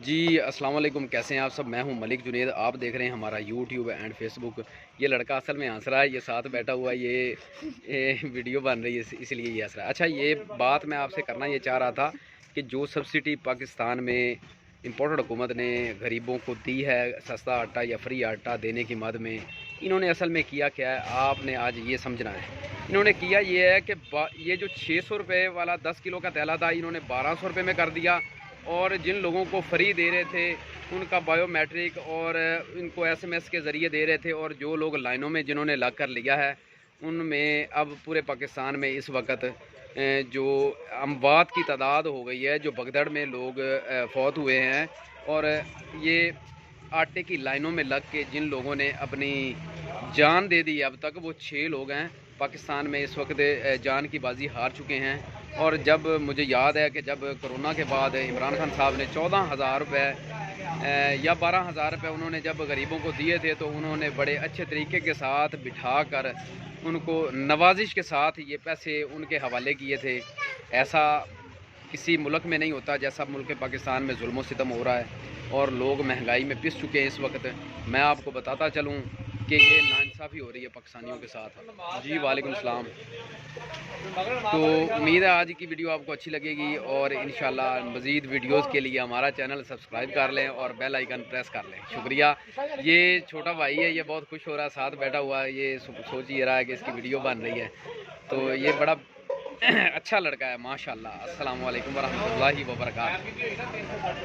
جی السلام علیکم، کیسے ہیں آپ سب؟ میں ہوں ملک جنید، آپ دیکھ رہے ہیں ہمارا یوٹیوب اینڈ فیس بک۔ یہ لڑکا اصل میں ہنس رہا ہے، یہ ساتھ بیٹھا ہوا ہے، یہ ویڈیو بن رہی ہے اس لیے یہ ہنس رہا ہے۔ اچھا، یہ بات میں آپ سے کرنا یہ چاہ رہا تھا کہ جو سبسڈی پاکستان میں امپورٹڈ حکومت نے غریبوں کو دی ہے، سستا آٹا یا فری آٹا دینے کی مد میں، انہوں نے اصل میں کیا کیا ہے آپ نے آج یہ سمجھنا ہے۔ انہوں نے کیا یہ ہے کہ یہ جو 600 روپے والا 10 کلو کا تیلا تھا، انہوں نے 1200 روپے میں کر دیا، اور جن لوگوں کو فری دے رہے تھے ان کا بایو میٹرک اور ان کو ایس ایم ایس کے ذریعے دے رہے تھے، اور جو لوگ لائنوں میں جنہوں نے لگ کر لیا ہے ان میں اب پورے پاکستان میں اس وقت جو اموات کی تعداد ہو گئی ہے، جو بگدڑ میں لوگ فوت ہوئے ہیں، اور یہ آٹے کی لائنوں میں لگ کے جن لوگوں نے اپنی جان دے دی اب تک وہ 6 لوگ ہیں پاکستان میں اس وقت جان کی بازی ہار چکے ہیں۔ اور جب مجھے یاد ہے کہ جب کرونا کے بعد عمران خان صاحب نے 14,000 روپے یا 12,000 روپے انہوں نے جب غریبوں کو دیے تھے، تو انہوں نے بڑے اچھے طریقے کے ساتھ بٹھا کر ان کو نوازش کے ساتھ یہ پیسے ان کے حوالے کیے تھے۔ ایسا کسی ملک میں نہیں ہوتا جیسا ملک پاکستان میں ظلم و ستم ہو رہا ہے، اور لوگ مہنگائی میں پس چکے ہیں اس وقت۔ میں آپ کو بتاتا چلوں کہ یہ ناانصافی ہو رہی ہے پاکستانیوں کے ساتھ۔ جی وعلیکم السلام۔ تو امید ہے آج کی ویڈیو آپ کو اچھی لگے گی، اور انشاءاللہ مزید ویڈیوز کے لیے ہمارا چینل سبسکرائب کر لیں اور بیل آئیکن پریس کر لیں۔ شکریہ۔ یہ چھوٹا بھائی ہے، یہ بہت خوش ہو رہا ہے، ساتھ بیٹھا ہوا ہے، یہ سوچ ہی رہا ہے کہ اس کی ویڈیو بن رہی ہے، تو یہ بڑا اچھا لڑکا ہے ماشاءاللہ۔ السلام علیکم ورحمۃ اللہ وبرکاتہ۔